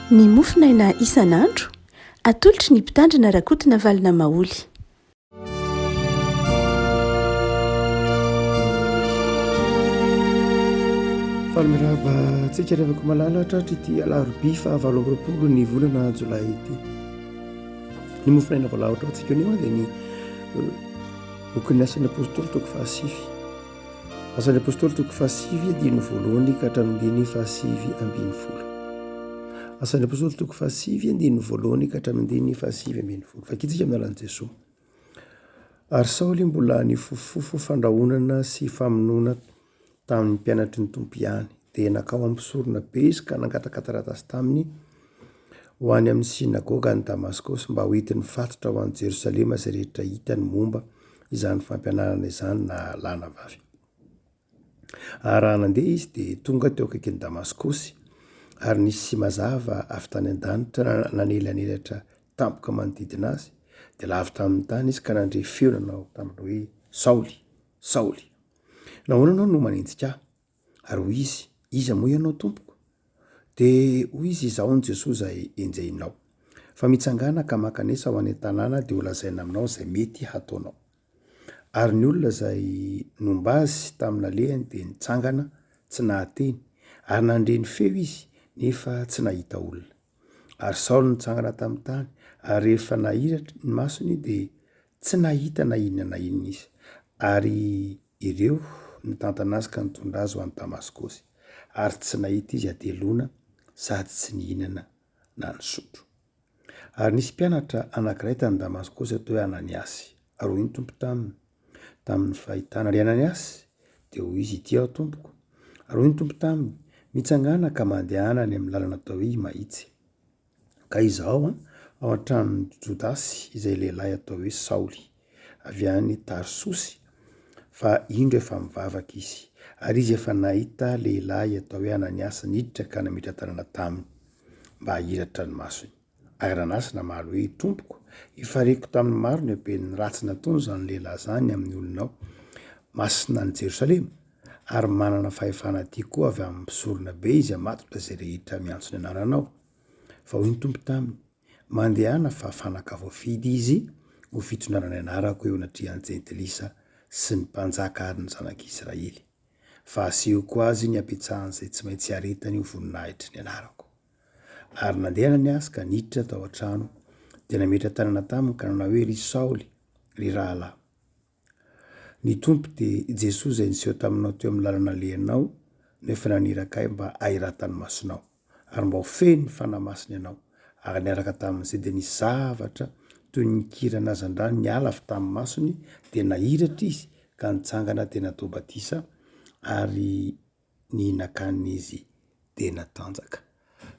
Ny mofinaina isan'andro atolotry ny mpitandrina rakotina valina maoly. Falimiraba tsika revako malala tratra ity alarobia fa 7 ny volana jolay ity. Ny mofinaina valaotra atsika nio dia ny bokin'ny asan'ny apôstôly toko 7. Asan'ny apôstôly toko 7 diny voalohany ka hatramin'ny 7:20. Asan'ny apôstôly toko 7 diny voalohany ka hatramin'ny 7:20. Fakitsika amin'ny alalan'i Jesosy. Ary Saoly mbola nifofofo fandrahonana sy famonoana tamin'ny mpianatry ny tompo ihany, dia nakao ampisorona be izy ka nangataka taratasy taminy ho any amin'ny sinagoga ny Damaskosy mba ho hitiny fatotra ho any Jerosalema izay rehetra hitany momba izany fampianarana izany na lana vavy. Ary raha nandeha izy dia tonga teo akaikin'ny Damaskosy, ary nisy sy mazava avy tany an-danitra nanelanelatra tampoka manodidina azy, dia lavitra amin'ny tany izy ka nandre feo nanao taminy hoe Saoly, Saoly, nahoana anao no manenjika ahy? Ary hoy izy, iza moa ianao tompoko? Dia hoy izy, izaho ny Jesosy izay enjahinao. Fa mitsangana ka makanesa ho any an-tanàna dia ho lazaina aminao izay mety hataonao. Ary ny olona izay nomba azy tamina lehany dia nitsangana tsy nahateny, ary nandre ny feo izy nefa tsy nahita olona. Ary Saoly nitsangana tamin'ny tany, ary rehefa nahiratra ny masony dia tsy nahita na inona na inona izy. Ary ireo nitantana azy ka nitondra azy ho any Damaskosy, ary tsy nahita izy atelona sady tsy nihinana na nisotro. Ary nisy mpianatra anankiray tany Damaskosy atao hoe Ananiasy. Ary hoy ny tompo tamin'ny fahitana ry Ananiasy, dia hoy izy, ity aho tompoko. Ary hoy ny tompo taminy, mitsangana ka mandehana any amin'ny lalana atao hoe Mahitsy. Ka izaho ao an-tranon'ny Jodasy izay lehilahy atao hoe Saoly, avy any Tarsosy, fa indro efa mivavaka izy. Ary izy efa nahita lehilahy atao hoe Ananiasy niditra ka namiditra tanàna taminy mba hahiratra ny masony. Ary Ananiasy namaly hoe, tompoko, ifareko tamin'ny maro ny aben'ny ratsy nataony izany lehilahy zany amin'ny olonao masina ny Jerosalema, ary manana fahefana tia koa avy amin'ny mpisorona be izy hamatotra izay rehetra miantso ny anaranao. Fa hoy ny tompo taminy, mandehana fa fanaka voafidy izy ho fitondràna ny anarako eo anatrihan'ny jentilisa sy ny mpanjaka ary ny zanak'Israely. Fa aseho koa azy ny apetsahany izay tsy maintsy aretany ho voninahitry ny anarako. Ary nandeha Ananiasy ka niditra tao an-trano, dia nametra tanana taminy ka nanao hoe, ry Saoly, ry rahalahy, ny tompo dia Jesosy izay niseho taminao teo amin'ny lalana lehanao no efa naniraka ahy mba hahiratany masonao, ary mba ho feno ny fanahy masiny ianao. Ary niaraka tamin'izay dia nisy zavatra toy ny kira nazan-drano niala avy tamin'ny masony, dia nahiratra izy ka nitsangana dia natao batisa, ary ny nakanina izy dia natanjaka.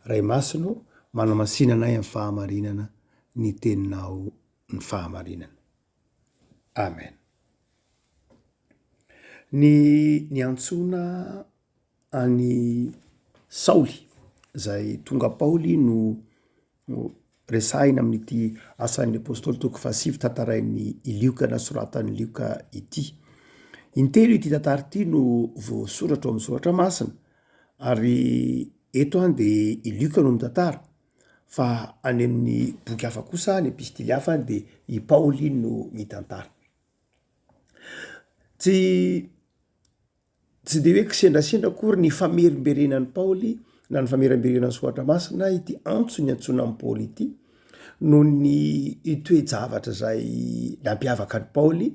Ray masino, manamasinana ahy amin'ny fahamarinana, ny teninao ny fahamarinana. Amen. Ny antsona any Saoly izay tonga Paoly no resahina amin'ity asan'ny apôstôly toko 7 tantarain'ny Lioka nasoratan'ny Lioka ity. Intelo ity tantara ity no voasoratra amin'ny soratra masina, ary eto any dia i Lioka no mitantara, fa any amin'ny boky hafa kosa, ny epistily hafa dia i Paoly no mitantara. Tsy dia hoe kisendrasendra akory ny famerimberenan'ny Paoly na ny famerimberenan'ny soratra masina ity antsony antsona amin'ny Paoly ity, noho ny toe-javatra izay nampiavaka ny Paoly.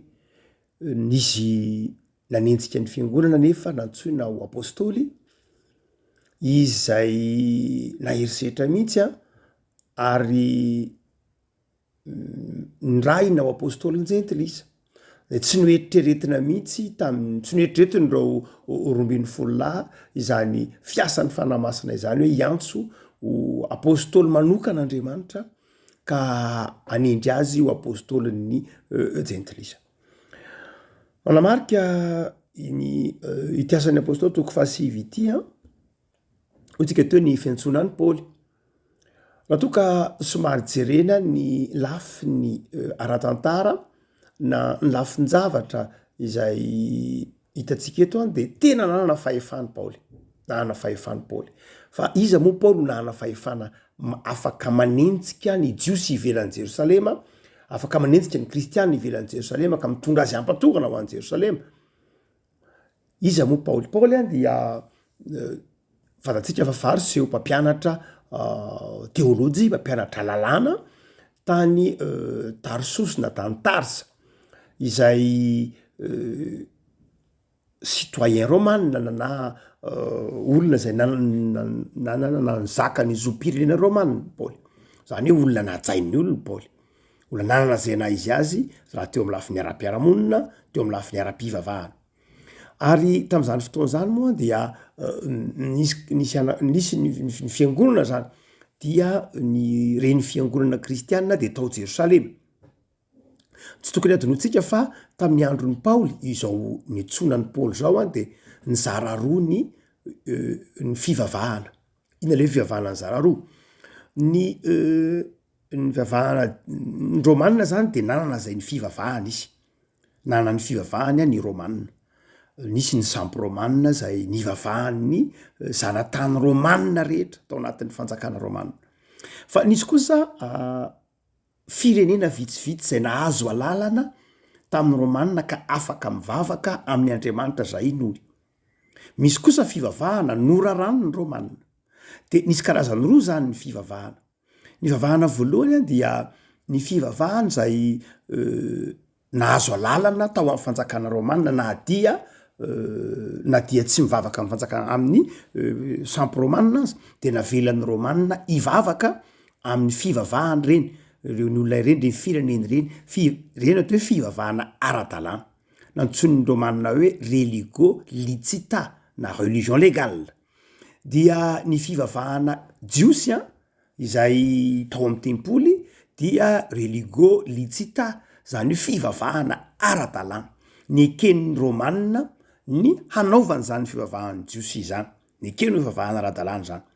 Nisy nanenjika ny fiangonana nefa nantsoina ho apôstôly, izy izay naherisetra mihitsy ary nirahina ho apôstôly ny jentilisa. Tsy noeritreretina mihitsy tsy noeritreretiny reo 12 lahy izany fiasan'ny fanahy masina izany hoe iantso ho apôstôly manokana Andriamanitra ka anendry azy ho apôstôlin'ny jentilisa. Manamarika ity asan'ny apôstôly toko 7 ity hotsika teo ny fiantsonan'ny Paoly. Raha toa ka somary jerena ny lafiny ara-tantara na ny lafiny zavatra izay hitantsika eto dia tena nanana fahefana Paoly, nanana fahefana Paoly. Fa iza moa Paoly nanana fahefana afaka manentsika ny jiosy ivelan'ny Jerosalema, afaka manentsika ny kristiana ivelan'ny Jerosalema ka mitondra azy ampatongana ho an'ny Jerosalema. Iza moa Paoly dia fantatsika fa fariseho mpampianatra teolojia, mpampianatra lalàna tany Tarsos na tany Tarsa, izay citoyen romanina na olona zay nanana ny zakany zopirenena romanina Paoly. Zany hoe olona najain'ny olona Paoly. Olona nanana zay na izy azy raha teo amin'ny lafiny ara-piaramonina, teo amin'ny lafiny ara-pivavahana. Ary tamin'izany fotoana zany moa dia nisy ny fiangonana zany dia ny reny fiangonana kristianina de tao Jerosalema. Tsy tokony adinotsika fa tamin'ny andron'ny Paoly izao nitsonan'ny Paoly zao de nizara roa ny fivavahana. Ina le fivavahana nizara roa. Ny fivavahana ny romanina zany de nanana zay ny fivavahana izy. Nanana ny fivavahany ny romanina. Nisy ny sampy romanina zay nivavahan'ny zanatany romanina rehetra tao anatin'ny fanjakana romanina. Fa nisy kosa firenena vitsivitsy zay nahazo alalana tamin'ny romanina ka afaka mivavaka amin'ny Andriamanitra zay noly. Misy kosa fivavahana norarano ny romanina. De nisy karazany roa zany ny fivavahana. Ny fivavahana voalohany dia ny fivavahana zay nahazo alalana tao amin'ny fanjakana romanina na dia tsy mivavaka amin'ny fanjakana amin'ny sampy romanina azy de navelan'ny romanina ivavaka amin'ny fivavahana reny. Ireo ny olona ireny, reny fireneny reny, reny atao hoe fivavahana ara-dalàna. Nantson'ny romanina hoe religo licita na religion légale. Dia ny fivavahana jiosy izay tao amin'ny tempoly dia religo licita, zany fivavahana ara-dalàna. Ny eken'ny romanina ny hanaovany zany fivavahana jiosy zany. Ny eken'ny fivavahana ara-dalàna zany.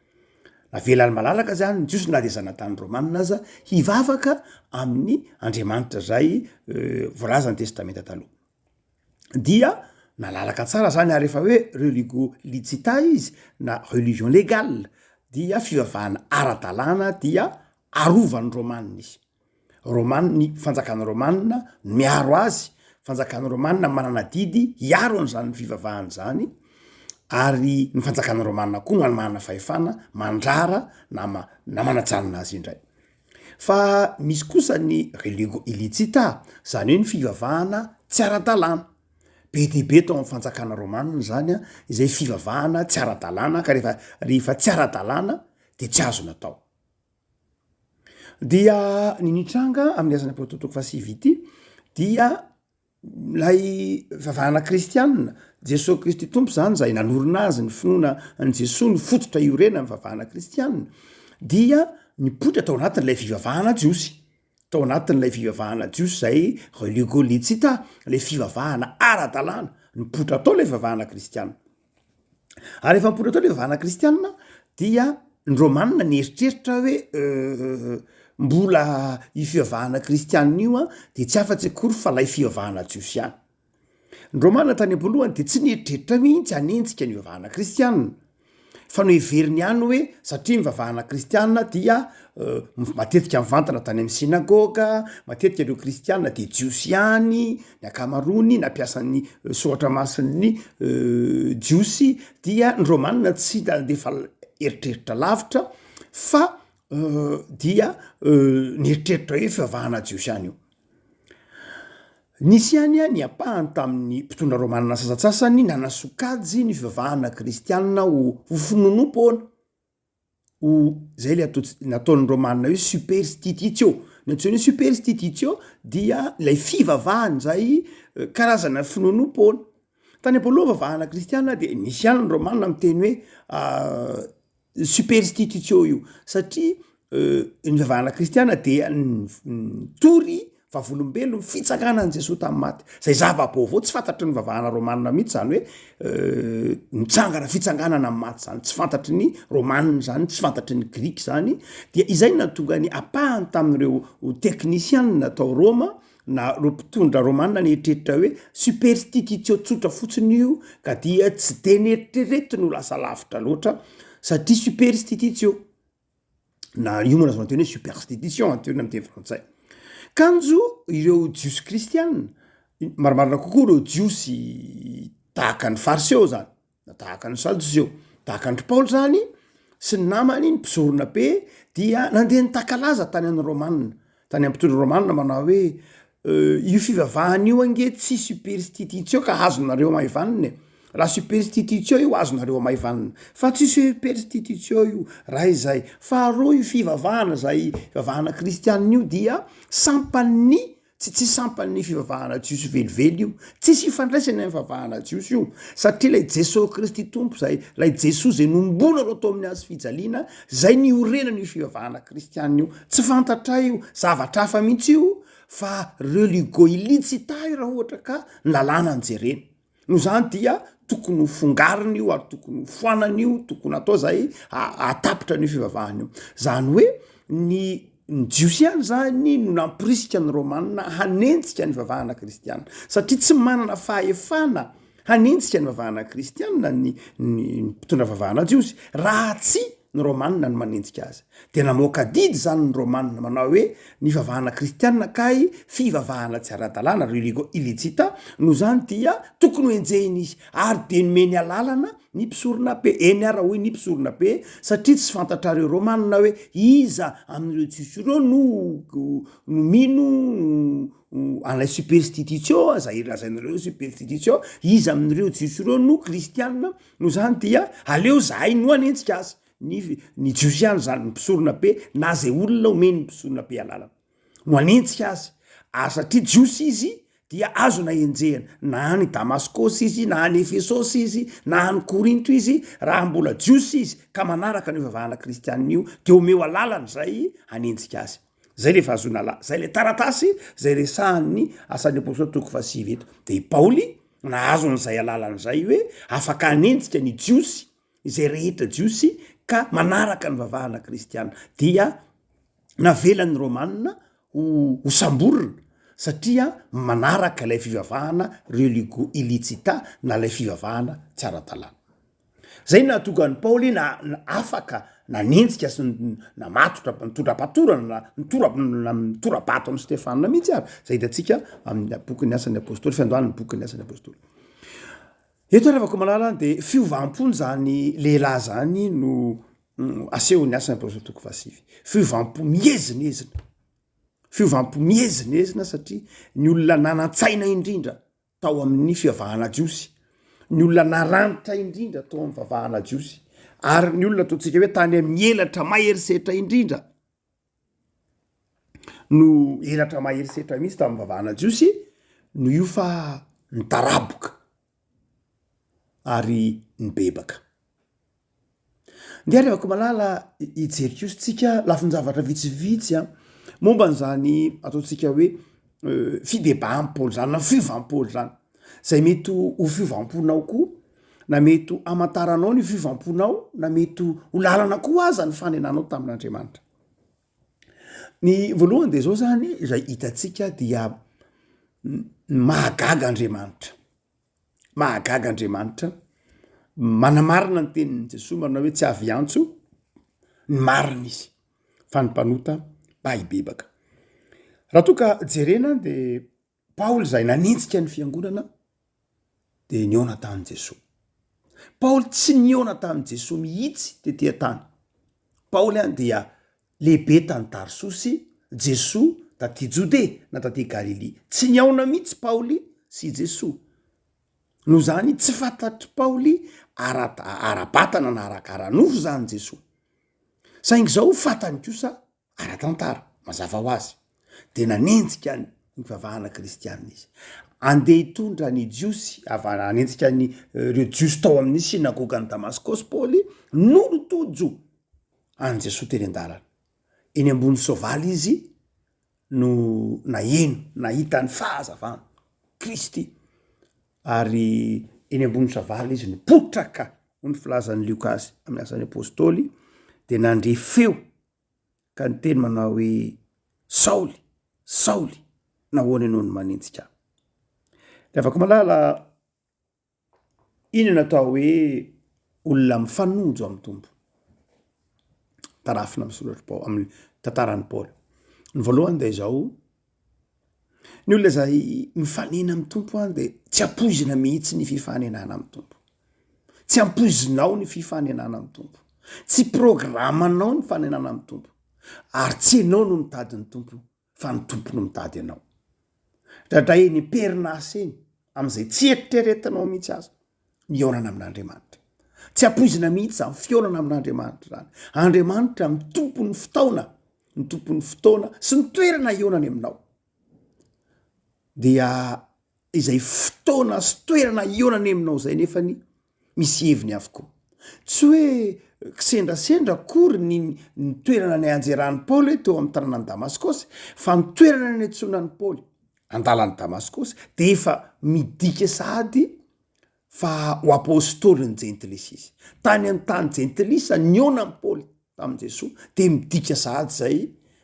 Navelany malalaka zany ny jiosy na de zanatany romanina aza hivavaka amin'ny Andriamanitra zay voalazany testamenta taloha. Dia nalalaka tsara zany ary rehefa hoe religo licita izy na religion légale dia fivavahana ara-dalàna dia arovan'ny romanina izy. Romaniny fanjakana romanina miaro azy, fanjakana romanina manana didy hiaro an'izany fivavahana zany, ary ny fanjakana romanina koa manana fahefana mandrara na manajanona azy indray. Fa misy kosa ny religo illicita, zany hoe ny fivavahana tsy ara-dalàna. Be dia be tao amin'ny fanjakana romanina zany izay fivavahana tsy ara-dalàna ka rehefa tsy ara-dalàna de tsy azo natao. Dia ny nitranga amin'ny azan'ny apôstôly toko fasivy ity dia lay fivavahana kristianina, Jesosy Kristy tompo zany zay nanorina azy ny finoana an' Jesosy ny fototra iorena amin'ny fivavahana kristianina, dia nipoitra tao anatin'ilay fivavahana jiosy. Tao anatin'ilay fivavahana jiosy zay religo licita, lay fivavahana ara-dalàna, nipoitra tao lay fivavahana kristianina. Ary rehefa nipoitra tao lay fivavahana kristianina dia ny romanina nieritreritra hoe mbola i fivavahana kristianina io de tsy afa-tsy akory fa lay fivavahana jiosy ihany. Ny romanina tany am-polohany de tsy nieritreritra mihitsy hanentsika ny fivavahana kristianina, fa no heveriny ihany hoe satria mivavahana kristianina dia matetika mivantana tany amin'ny sinagoga, matetika ireo kristianina de jiosy ihany, ny akamarony nampiasan'ny soatra masin'ny jiosy, dia ny romanina tsy nandefa eritreritra lavitra fa dia nieritreritra hoe fivavahana jiosy ihany io. Nisy ihany ny ampahany tamin'ny mpitondra romanina sasatsasany nanasokajy ny fivavahana kristianina ho finonom-poana. Zay le nataon'ny romanina hoe superstititio. Ny antsoina hoe superstititio dia ilay fivavahana zay karazana finonom-poana. Tany am-poloha fivavahana kristianina de nisy ihany ny romanina miteny hoe superstititio io satria ny fivavahana kristianina dia tory vavolombelona fitsangana an' Jesosy tamin'ny maty. Zay zava-baovao tsy fantatry ny fivavahana romanina mihitsy zany hoe mitsangana fitsanganana amin'ny maty zany, tsy fantatry ny romanina zany, tsy fantatry ny grika zany. Dia izay natonga ny apahany tamin'ireo teknisianina natao Roma na ro mpitondra romanina nieritreritra hoe superstititio tsotra fotsiny io ka dia tsy de nieritreretiny ho lasa lavitra loatra satria superstititio. na io moa azonateny hoe superstitution antena am'teny frantsay kanjo ireo jiosy kristianina marimarina kokoa reo jiosy tahaka ny fariseo zany na tahaka ny sadoseo tahaka andry paoly zany sy ny namany ny mpizorona be dia nandeha ny takalaza tany an'ny romanina tany ampitony romanina manao hoe io fivavahana io ange tsy superstitution ka azonareo maivanina la superstitution io azonareo maivanina fa tsy superstitution io raha izay faharoa io fivavahana zay fivavahana kristianina io dia sampany tsy sampany fivavahana jiosy velively io tsisy ifandraisany amin'ny fivavahana jiosy io satria lay jesosy kristy tompo zay lay jesosy zay nombona ro atao amin'ny azy fijaliana zay ny orenany io fivavahana kristianina io tsy fantatra io zavatra hafa mihitsy io fa religoilicita io raha ohatra ka lalàna anjerena no zany dia tokony fongariny io ary tokony foanany io tokony atao zay atapitra ny fivavahana io zany hoe ny jiosy any zany no nampirisika ny romanina hanentsika ny vavahana kristianina satria tsy manana fahefana hanentsika ny vavahana kristianina ny mpitondra vavahana jiosy raha tsy ny romanina no manentsika azy de namoaka didy zany ny romanina manao hoe ny vavahana kristianina kay fivavahana tsy ara-dalàna religo illicita no zany dia tokony ho enjehiny izy ary de nomeny alalana ny mpisorona be eny ara hoe ny mpisorona be satria tsy fantatrareo romanina hoe iza amin'ireo jiosy ireo no mino anlay superstitution zay razan'ireo superstitution iza amin'ireo jiosy ireo no kristianina no zany dia aleo zahay no anentsika azy ny jiosy any zany mpisorona be na zay olona omeny mpisorona be alalana no anentsika azy satria jiosy izy dia azona enjehana na ny damaskosy izy na ny efesosy izy na ny korinto izy raha mbola jiosy izy ka manaraka ny vavahana kristianina io de omeo alalana zay anentsika azy zay le fahazona la zay le taratasy zay resahan'ny asan'ny apôstôly toko fasivy eto de i paoly na azon'zay alalan'zay hoe afaka anentsika ny jiosy izay rehetra jiosy ka manaraka ny vavahana kristianina dia navelan'ny romanina ho samborona satria manaraka ilay fivavahana religo illicita na lay fivavahana tsy ara-dalàna zay nahatonga ny paoly na afaka nanentsika sy namatotra nitondra-patorana na mitora-bato amin'ny stefanina mihitsy ary zay hitantsika amin'ny bokyny asan'ny apôstôly fiandohanany bokyny asan'ny apôstôly eto ravako malala de fiovampony zany lehilahy zany no asehony asan'ny apôstôly toko fasivy fiovampo miezinezina satria ny olona nanantsaina indrindra tao amin'ny fivavahana jiosy ny olona naranitra indrindra tao amin'ny vavahana jiosy ary ny olona ataontsika hoe tany amin'ny elatra maherisetra indrindra no elatra maherisetra mihitsy tamin'ny vavahana jiosy no io fa nitaraboka ary nibebaka ndeha revako malala ijery kositsika lafin-javatra vitsivitsy a momba n'zany ataontsika hoe fidebam-pôly zany na fiovam-pôly zany zay mety ho fiovamponao koa na mety ho amantaranao ny fiovamponao na mety ho lalana koa aza ny fanenanao tamin'Andriamanitra ny voalohany de zao zany zay hitatsika dia mahagaga Andriamanitra manamarina ny tenin'ny Jesosy marina hoe tsy avy antso ny marina izy fa ny mpanota bahibebaka raha toa ka jerena de Paoly zay nanentsika ny fiangonana de niona tamin'i Jesosy Paoly tsy niona tamin'i Jesosy mihitsy tetỳ tany Paoly any dia lehibe tany Tarsosy Jesosy taty Jode na taty Galily tsy niaona mihitsy Paoly sy Jesosy no zany tsy fantatry Paoly ara-batana na arakaranofo zany Jesosy saingy zao fatany kosa ara-tantara mazava ho azy de nanentsika ny fivavahana kristianina izy andeha hitondra ny jiosy nanentsika ny reo jiosy tao amin'ny sinagoga ny Damaskosy Paoly nolotojo any Jesosy teny an-dalana eny ambony soavaly izy no naheno nahita ny fahazavana Kristy ary eny ambony soavaly izy nipotraka ho ny filazan'ny Lukas amin'ny asan'ny apôstôly de nandre feo ka ny teny manao hoe Saoly nahoana ianao ny manentsika de afaka malala iny natao hoe olona mifanojo amin'ny tompo tarafina misoratra amin'ny tantarany Paoly. Ny voalohany de zao ny olona zay mifanena amin'ny tompo de tsy ampoizina mihitsy ny fifanenana amin'ny tompo. Tsy ampoizinao ny fifanenana amin'ny tompo. Tsy programanao ny fanenana amin'ny tompo. Ary tsy enao no mitady ny tompo, fa ny tompo no mitady anao. Dadray ny perinasy eny am'izay tsy eritreretinao mihitsy aza miorana amin'Andriamanitra. Tsy ampoizina mihitsy zany fiorana amin'Andriamanitra zany. Andriamanitra mitompo ny fotoana sy ny toerana ionany aminao. Dia izay fotoana sy toerana ionany aminao zay nefany misy heviny avokoa. Tsy hoe kisendrasendra kory ny toerana ny anjeran'ny Paoly teo amin'ny tanànan'i Damaskosy, fa ny toerana ny antsonan'ny Paoly andalany Damaskosy de efa midika sahady fa ho apôstôliny jentilisa izy. Tany amin'ny tany jentilisa niona amin'ny Paoly tamin'i Jesosy de midika sahady zay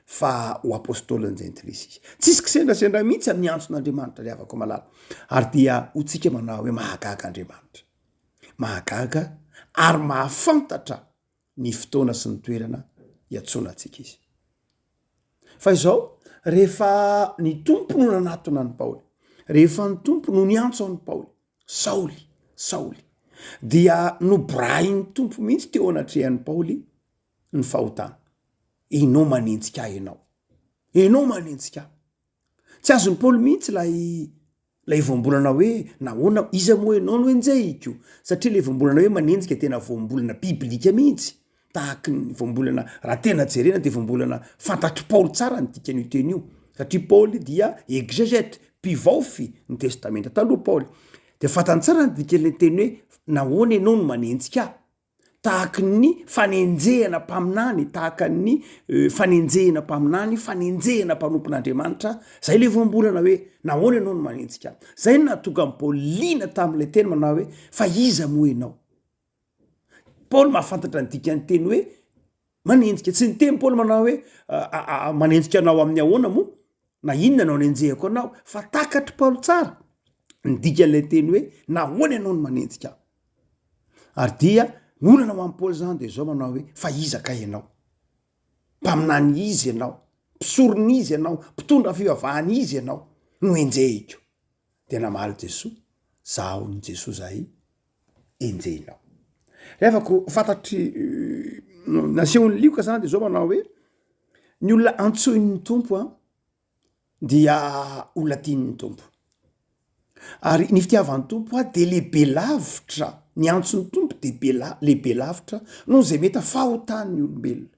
fa ho apôstôliny jentilisa izy. Tsisy kisendrasendra mihitsy amin'ny antson'Andriamanitra le avako malala. Ary dia ho tsika manao hoe mahagaga Andriamanitra. Mahagaga ary mahafantatra ny fotoana sy ny toerana iatsonantsika izy. Fa izao rehefa ny tompo no nanatona ny Paoly, rehefa ny tompo no niantso an'ny Paoly, Saoly dia nobrahin'ny tompo mihitsy teo anatrehan'ny Paoly ny fahotana. Enao manenjika enao manenjika. Tsy azon'ny Paoly mihitsy lay voambolana hoe nahoana iza moa enao no enjehiko, satria le voambolana hoe manenjika tena voambolana biblika mihitsy, tahaka ny voambolana raha tena jerena de voambolana fantatry Paoly tsara ny dikany teny io, satria Paoly dia exégète mpivaofy ny testamenta taloha Paoly. De fantany tsara ny dikany teny hoe nahoana enao no manenjika, tahaka ny fanenjehana mpaminany, tahaka ny fanenjehana mpaminany, fanenjehana mpanompon'Andriamanitra, zay le voambolana hoe nahoana enao no manenjika. Zay no nahatonga ny Paoly liana tamin'ilay teny manao hoe fa iza moa enao. Paoly mahafantatra ny dikany teny hoe manenjika, tsy ny teny Paoly manao hoe manenjika anao amin'ny ahoana moa, na inona no nenjehako anao, fa takatry Paoly tsara ny dikan'ilay teny hoe nahoana enao no manenjika. Ary dia olana ho amin'ny Paoly zany de zao manao hoe fa izaka ianao, mpaminany izy ianao, mpisorony izy ianao, mpitondra fivavahany izy ianao no enjehiko. De namaly Jesosy, zaho ny Jesosy zay enjehinao. Refako fantatry nasehon'ny lioka zany de zao manao hoe ny olona antsoin'ny tompo dia olona tian'ny tompo. Ary ny fitiavan'ny tompo de lehibe lavitra, ny antson'ny tompo de lehibe lavitra noho zay mety fahotan'ny olombelona.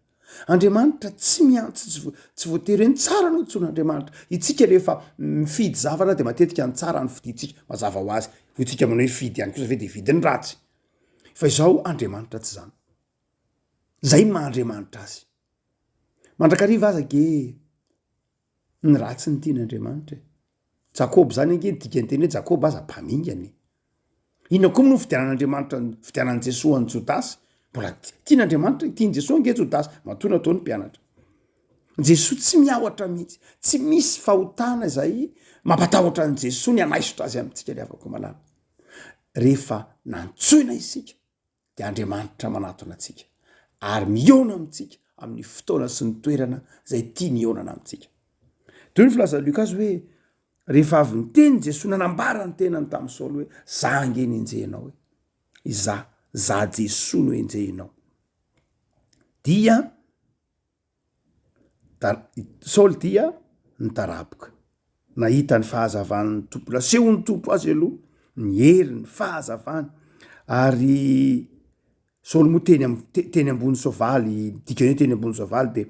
Andriamanitra tsy miantso, tsy voatery hoe ny tsara no antson'Andriamanitra. Itsika rehefa mifidy zavatra de matetika ny tsara ny fiditsika, mazava ho azy. Itsika manao hoe fidy ihany kosa ve de vidiny ratsy. Fa izao Andriamanitra tsy zany. Zay maha-Andriamanitra azy. Mandrakariva aza ge ny ratsy ny tian'Andriamanitra. Jakob zany ange dikany teny hoe Jakob aza mpamingany. Inona koa no fidianan'Andriamanitra, fidianan'i Jesosy an'i Jodasy? Mbola tian'Andriamanitra, tian'i Jesosy ange Jodasy, matoa nataony mpianatra. Jesosy tsy miahoatra mihitsy, tsy misy fahotana zay mampatahotra an' Jesosy ny anaisotra azy amintsika le avako malala. Rehefa nantsoina isika de Andriamanitra manatona antsika ary miona amintsika amin'ny fotoana sy ny toerana zay tia ny onana amintsika. Toy ny filaza Lukas hoe rehefa avy niteny Jesosy nanambara ny tenany tamin'ny Saoly hoe za ange nenjehinao, hoe za Jesosy no enjehinao. Dia Saoly dia nitaraboka, nahita ny fahazavan'ny tompo, nasehon'ny tompo azy aloha, ny hery, ny fahazavany. Ary Saoly moa teny ambony soavaly, dikany hoe teny ambony soavaly de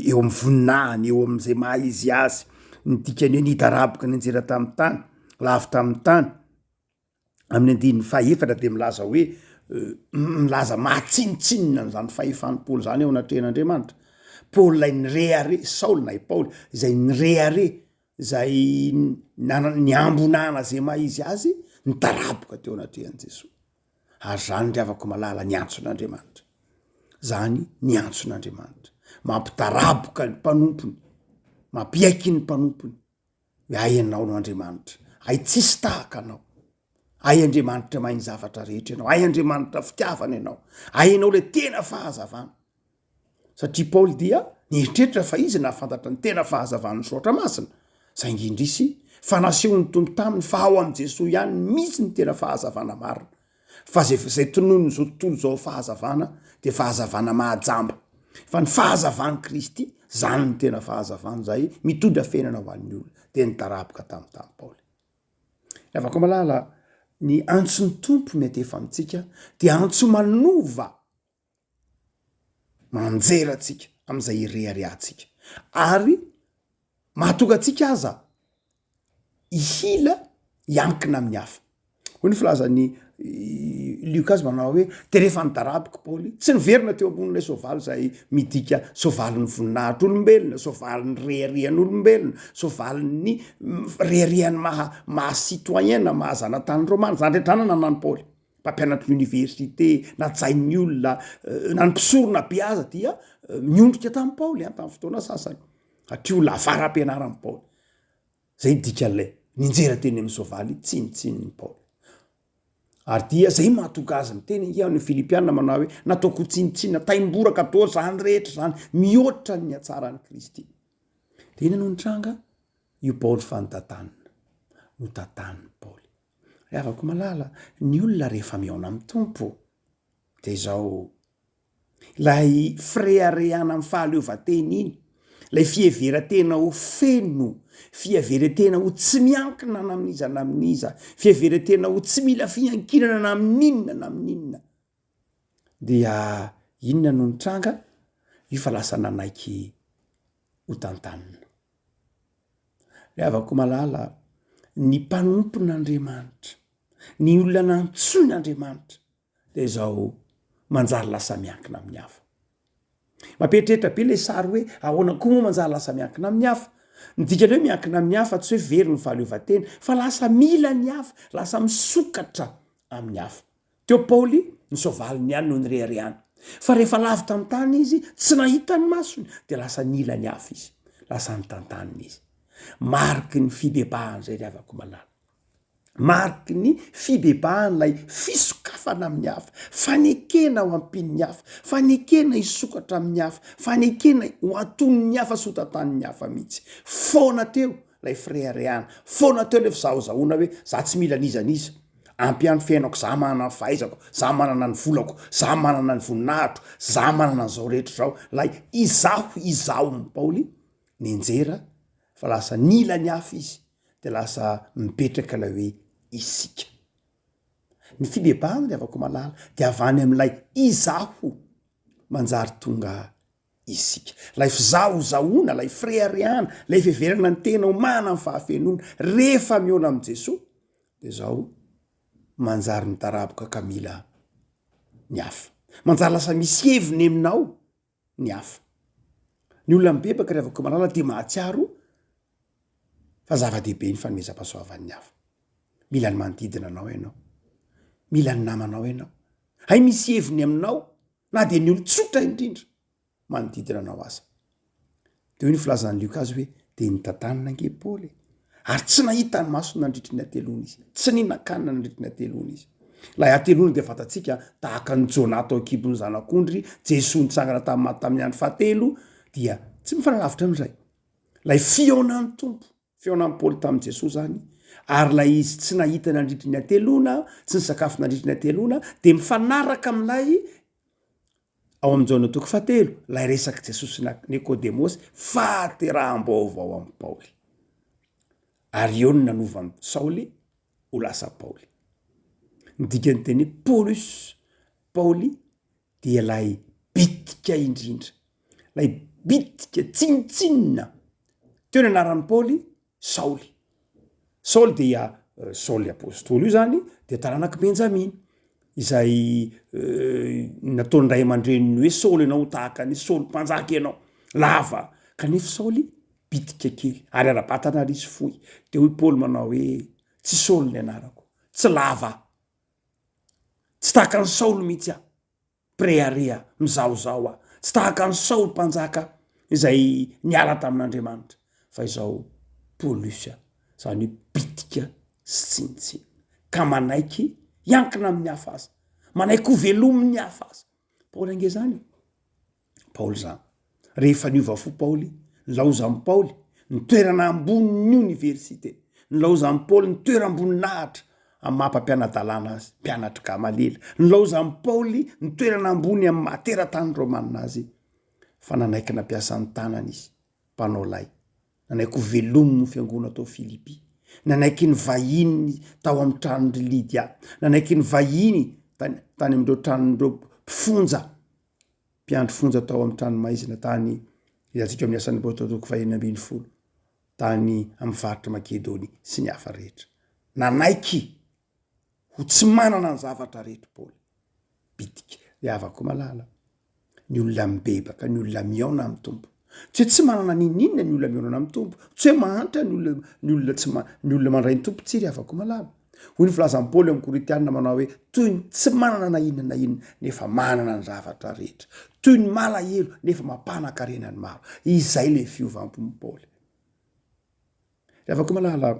eo amin'ny voninahiny, eo amin'izay maha izy azy, ny dikany hoe nitaraboka nenjera tamin'ny tany, lavy tamin'ny tany. Amin'ny andininy fahaefatra de milaza hoe milaza mahatsinitsinina zany fahefan'ny Paoly zany eo anatrehan'Andriamanitra. Paoly lay nirehare, Saoly na i Paoly zay nirehare, zay niambonana zay maha izy azy, nitaraboka teo anatrehan' Jesosy. Ary zany driavako malala ny antson'Andriamanitra. Zany ny antson'Andriamanitra. Mampitaraboka ny mpanompony, mampiaiky ny mpanompony. Ay anao no Andriamanitra, ay tsisy tahaka anao. Ay Andriamanitra mahay ny zavatra rehetra ianao, ay Andriamanitra fitiavana ianao, ay ianao le tena fahazavana. satria paoly dia nieritreritra fa izy nahafantatra ny tena fahazavany soatra masina saingindrisy fa nasehony tony taminy fa ao am' jesosy ihany misy ny tena fahazavana marina fa zay tonony zao tontolo zao fahazavana de fahazavana mahajamba fa ny fahazavany kristy zany ny tena fahazavana zay mitondra fiainana ho an'ny olona de nitaraboka tam'tamy paoly afaka malala ny antsony tompo mety efa amitsika de antso manova manjeratsika am'izay ireharehatsika ary mahatonga atsika aza ihila iankina amin'ny hafa hoy ny filazany Lukas manao hoe de rehefa nitaraboka paoly tsy niverina teo ambonilay soavaly zay midika sovaliny voninahitryolombelona sovaliny reharehan'olombelona sovaliny reharehan'ny maha citoyenna mahazanatany romana zany rehetrana nanany paoly mpampianatry l'université natsain'ny olona nanympisorona be aza dia miondrika tamin'ny paoly tam'ny fotoana sasany satria olona avara ampianaran'ny paoly zay dika lay ninjera teny amin'ny soavaly tsinitsininy paoly ary dia zay mahatonga azy miteny ny Filipianina manao hoe nataoko tsinitsinina taimboraka atao zany rehetra zany mihoatra ny atsaran'ny Kristy de iny no nitranga io paoly fa notatanina no tataniny paoly afaka malala ny olona rehefa miaona amin'ny tompo de zao lay freharehana amin'ny fahaleovatena iny lay fieveratena ho feno fiaveretena ho tsy miankina na amin'iza na amin'iza fiaveretena ho tsy mila fiankinana na amin'inona na amin'inona dia inona no nitranga io fa lasa nanaiky ho tantanina afaka malala ny mpanompon'Andriamanitra ny olona nantsoin'Andriamanitra de zao manjary lasa miankina amin'ny hafa mamperitreritra be le sary hoe ahoana koa moa manjary lasa miankina amin'ny hafa nidikany hoe miankina amin'ny hafa tsy hoe very ny fahaleovatena fa lasa mila ny hafa lasa misokatra amin'ny hafa teo paoly ny sovaliny ihany no nirehariany fa rehefa lavy tamin'ny tany izy tsy nahita ny masony de lasa nila ny hafa izy lasa nitantaniny izy mariky ny fibebahany zay ry avako malala mariky ny fibebahan'lay fisokafana amin'ny hafa fanekena ho ampin'ny hafa fanekena hisokatra amin'ny hafa fanekena ho aton'ny hafa sotatan'ny hafa mihitsy foana teo lay freharehana foana teo le fizahozahoana hoe za tsy mila nizaniza ampiany fiainako za manana ny fahaizako za manana ny volako za manana ny voninahitro za manana n'izao rehetra zao lay izaho ny paoly nenjera fa lasa nila ny hafa izy de lasa mipetraka la hoe isika ny fibebahana de avako malala de avany amin'ilay izaho manjary tonga isika lay fizahozahoana lay freharehana lay fiheverana ny tena ho mana ny fahafenona rehefa miona am' Jesosy de zao manjary mitaraboka ka mila ny hafa manjary lasa misy heviny aminao ny hafa ny olona mibebaka ry avako malala de mahatsiaro fa zava-dehibe ny fanomezam-pahasoavan'ny hafa mila ny manodidina anao ianao mila ny namanao ianao hay misy heviny aminao na de ny olo tsotra indrindra manodidina anao aza de hoe ny filazan'ny Lukas hoe de nitantanina ange paoly ary tsy nahita ny maso nandritry ny atelona izy tsy ninakanina nandritry ny atelona izy lay atelona de fatatsika tahaka ny Jona tao akibony zanak'ondry Jesosy nitsangana tamin'ny andro fahatelo dia tsy mifanalavitra amin'izay lay fiaonan'ny tompo fiaonan'ny paoly tamin'i Jesosy zany ary lay izy tsy nahita nandritry ny atelona tsy nisakafo nandritry ny atelona de mifanaraka amin'lay ao am' Jona toko fahatelo lay resaky Jesosy Nikodemosy fahateraham-baovao amin'ny paoly ary eo ny nanovan'ny Saoly ho lasa paoly nidikany teny paoly dia lay bitika indrindra lay bitika tsinitsinina teo ny anaran'ny paoly Saoly dia Saoly apôstôly io zany de taranaky Benjamina izay nataony ray aman-dreniny hoe Saoly ianao tahaka ny Saoly mpanjaka ianao lava kanefa Saoly bitika kely ary ara-batana ary izy foy de hoy paoly manao hoe tsy Saoly ny anarako tsy lava tsy tahaka ny Saoly mihitsy aho préarea mizahozao aho tsy tahaka ny Saoly mpanjaka izay niala tamin'Andriamanitra fa izao Paolusy zany bitika sy tsinitsiny ka manaiky iankina amin'ny hafa azy manaiky ho velomin'ny hafa azy paoly ange zany paoly zany rehefa niovafo paoly nlaoza amin'ny paoly nitoerana amboniny oniversité nlaoza amin'ny paoly nitoera ambony nahatra amin'ny mampampianadalàna azy mpianatry Gamalela nlaoza amin'ny paoly nitoerana ambony amin'ny materatany romanina azy fa nanaiky nampiasa ny tanana izy mpanao lay nanaiky velomo ny fiangona tao Filipy nanaiky ny vahiny tao amin'ny tranony Lydia nanaiky ny vahiny tany amindreo tranondreo mpifonja mpiandro fonja tao amin'ny trano maizina tany izantsika amin'ny asan'ny apôstôly fahiny ambiny folo tany amin'ny faritra Makedonia sy ny hafa rehetra nanaiky ho tsy manana ny zavatra rehetra paoly bitika iavako malala ny olona mibebaka ny olona miaona amin'ny tompo tsy manana ninina ny olona miaona amin'ny tompo tsy hoe mahantra ny olona mandray ny tompo tsiry afako malala hoy ny filazan'ny paoly amin'ny Korintianina manao hoe toy ny tsy manana na inona nefa manana ny zavatra rehetra toy ny malahelo nefa mampanankarena ny maro izay le fiovampon'ny paoly afako malala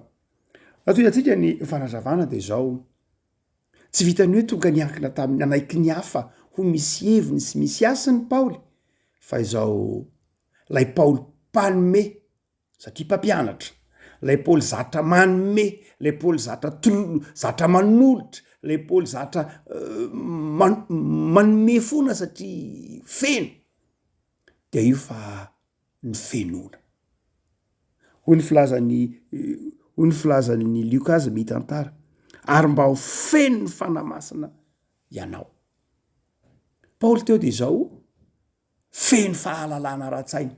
atoy atsika ny fanazavana de zao tsy vitany hoe tonga niankina tamin'ny nanaiky ny hafa ho misy heviny sy misy asiny paoly fa izao lay paoly panome satria mpampianatra lay paoly zatra manome lay paoly zatra manolotra lay paoly zatra manome fona satria feno de io fa ny fenona hoy ny filazan'ny Lukazy mitantara ary mba ho feno ny fanamasina ianao paoly teo de zao feno fahalalana ra-tsaina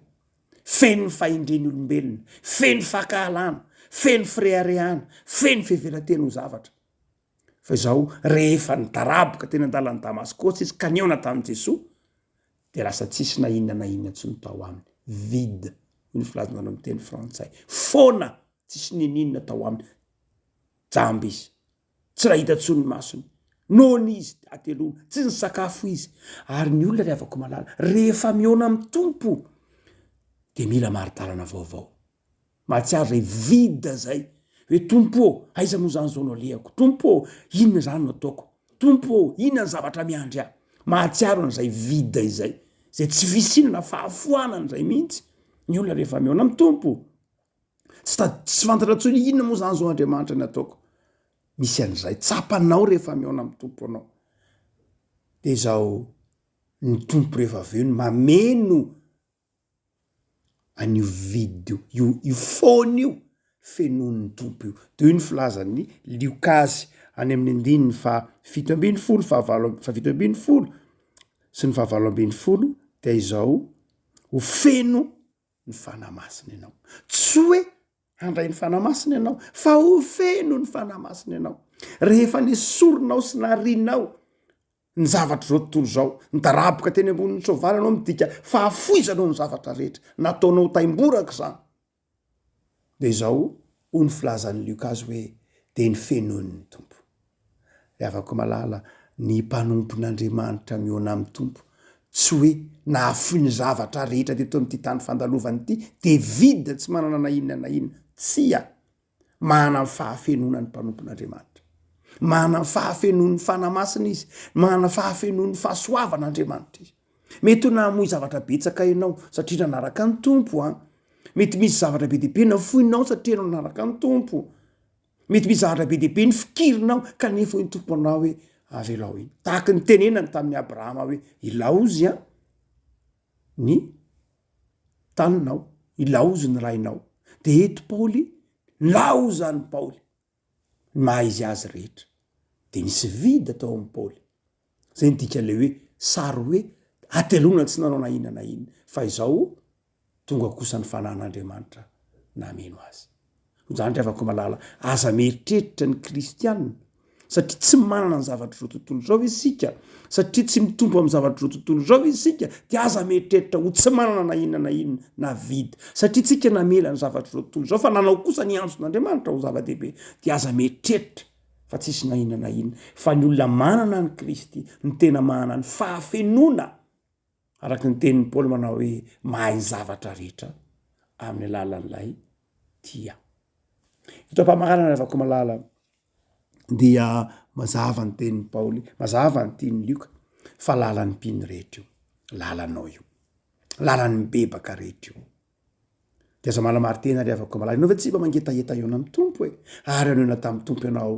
feno ny fahendreny olombelona feno fakahalana feno fireharehana feno fivelatena ho zavatra fa izao rehefa ny daraboka tena andalany Damaskosy izy ka niaona tamin'i Jesosy de lasa tsisy na inona tsy notao aminy vide ny filazana amin'ny teny frantsay fona tsisy ninina tao aminy jamby izy tsy raha hita tsony masony nony izy atelona tsy ny sakafo izy ary ny olona rehavako malala rehefa miaona amin'ny tompo de mila maridalana vaovao mahatsiaro zay vida zay hoe tompo aiza moa zany zao no alehako tompo inona zany no ataoko tompo inona ny zavatra miandry ahy mahatsiaro n'izay vida izay zay tsy visinana fahafoanana zay mihitsy ny olona rehefa miaona amin'ny tompo tsy fantatra tsony inona moa zany zao Andriamanitra ny ataoko misy an'izay tsapanao rehefa miaona amin'ny tompo anao de zao ny tompo rehefa aveo ny mameno an'io vide io fona io fenon'ny tompo io de io ny filazan'ny Lukazy any amin'ny andininy fa 7:folo sy ny 8:folo de izao ho feno ny fanamasina ianao tsy hoe handray ny fanamasina ianao fa ho feno ny fanamasina ianao rehefa nesorinao sy narinao ny zavatra zao tontolo zao ny daraboka teny ambonin'ny soavaly anao midika fa hafoizanao ny zavatra rehetra nataonao taimboraka zany de izao ho ny filazan'ny Lukazy hoe de ny fenon'ny tompo afaka malala ny mpanompon'Andriamanitra miaona amin'ny tompo tsy hoe nahafoy ny zavatra rehetra teto amin'ity tany fandalovany ity de vide tsy manana na inona tsia manana ny fahafenona ny mpanompon'Andriamanitra manana ny fahafenon'ny fanamasina izy manana fahafenon'ny fahasoavan'Andriamanitra izy mety nahamoy zavatra betsaka ianao satria nanaraka ny tompo mety misy zavatra be dehibe nafoinao satria anao nanaraka ny tompo mety misy zavatra be dehibe ny fikirinao kanefa ny tompo anao hoe avelao iny tahaka ny tenenany tamin'ny Abrahama hoe ilaozy ny taninao ilaozy ny rainao de eto Paoly laozany Paoly maha izy azy rehetra de nisy vida tao amin'ny Paoly zay nidika le hoe sary hoe atelona tsy nanao na inona fa izao tonga kosa ny fanan'Andriamanitra nameno azy zany rehavako malala aza mieritreritra ny kristianina satria tsy manana ny zavatra zao tontolo zao isika satria tsy mitombo amin'ny zavatra zao tontolo zao isika de aza mieritreritra ho tsy manana na inona na vida satria tsika namela ny zavatra zao tontolo zao fa nanao kosa ny anjon'Andriamanitra ho zava-dehibe de aza mieritreritra fa tsisy na inona fa ny olona manana ny Kristy ny tena manana ny fahafenona araka ny tenin'ny Paoly manao hoe mahay zavatra rehetra amin'ny alalan'ilay tia ito-pamarana rehavako malala dia mazava ny tenin'ny Paoly mazava ny tian'ny Luka fa lalan'ny mpino rehetra io lalanao io lalany mibebaka rehetra io de aza malamary tena ry avako malala anao ve tsy mba mangetaheta eo amy tompo e ary anoina tamin'ny tompo ianao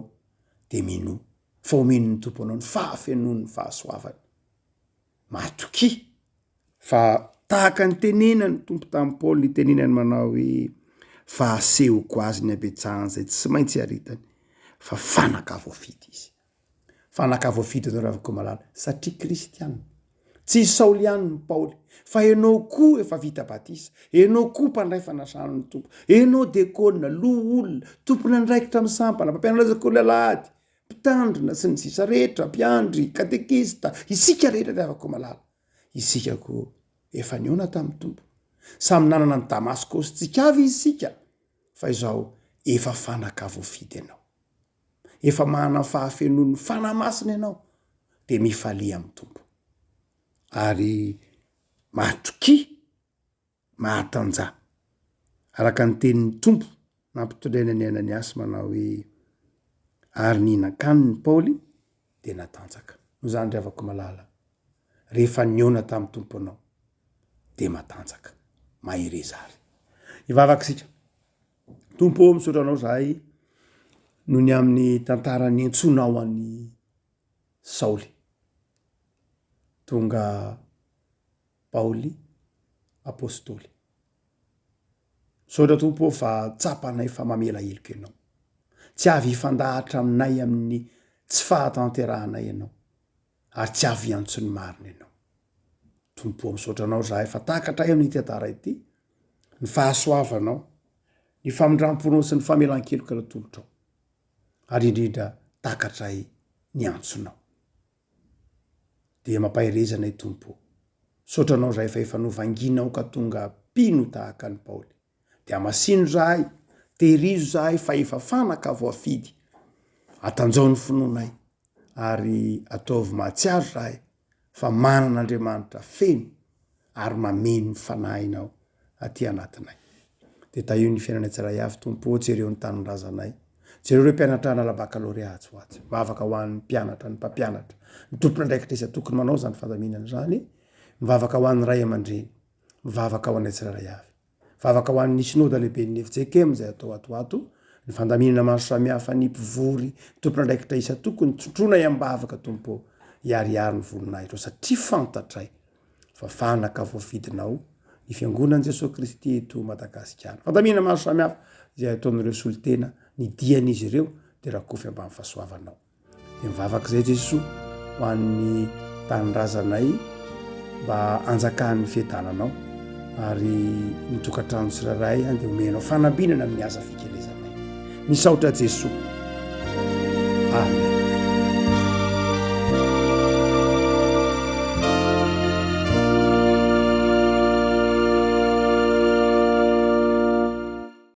de mino fa omenony tompo anao ny fahafenony fahasoavany matoky fa tahaka ny tenenany tompo tamin'ny Paoly ny tenenany manao hoe fa asehoko azy ny abetsahany zay tsy maintsy aritany fa fanaka voafidy izy fanaka voafidy anao ry avako malala satria kristianina tsy Saoly ihany ny Paoly fa enao koa efa vita batisa enao koa mpandray fanasany tompo enao dekona loha olona tompony andraikitra amin'ny sampana mpampianatra sekoly alahady mpitandrina sy ny sisa rehetra mpiandry katekista isika rehetra ry avako malala isika ko efa niona tamin'ny tompo samy nanana ny Damasko sy tsikavy isika fa izao efa fanaka voafidy ianao efa manana fahafenony fanamasina ianao de mifalia amin'ny tompo ary matoky mahatanja araka ny tenin'ny tompo nampitondraina ny ainany asy manao hoe ary nihinan-kany ny Paoly de natanjaka no zany ry avako malala rehefa niona tamin'ny tompo anao de matanjaka maherezary ivavakasika tompo misaotra anao zahay noho ny amin'ny tantarany entsonao an'ny Saoly tonga Paoly apôstôly misaotra tompo fa tsapanay fa mamela heloka ianao tsy avy ifandahatra aminay amin'ny tsy fahatanterahanay ianao ary tsy avy antso ny marina ianao tompo misaotra anao zahay fa takatra eo ny tantara ity ny fahasoavanao ny famindramponao sy ny famelan-keloka natolotrao ary indrindra takatray ny antsonao de mampaherezanay tompo sotranao zahay fa efa novanginao ka tonga pino tahaka ny Paoly de amasino zahay terizo zahay fa efa fanaka voafidy atanjao ny finoanay ary ataovy mahatsiaro zahay fa manan'Andriamanitra feno ary mameno ny fanahinao aty anatinay de taio ny fiainanay tsiray avy tompo jereo ny tanindrazanay jereo re mpianatra nala baccalauréat ho azy mivavaka ho an'ny mpianatra ny mpampianatra ny tompony andraikitra isa tokony manao zany fandaminana zany mivavaka ho an'ny ray aman-dreny mivavaka ho anay tsiraray avy mivavaka ho an'ny synode lehibe ny Efjekemy zay atao atoato ny fandaminana maro samihafa ny mpivory tompony andraikitra isa tokony trotrona iambavaka tompo iariary ny voninahitra satria fantatray fa fanaka voafidinao ny fiangonan'i Jesosy Kristy eto Madagasikara fandaminana maro samihafa zay ataon'ireo solitena ny dian'izy ireo de rakofy ambany fahasoavanao de mivavaka zay Jesosy ho an'ny tanindrazanay mba anjakan'ny fiadananao ary nitokatrano tsiraray de omenao fanambinana amin'ny asa fikelezanay misaotra Jesosy amen.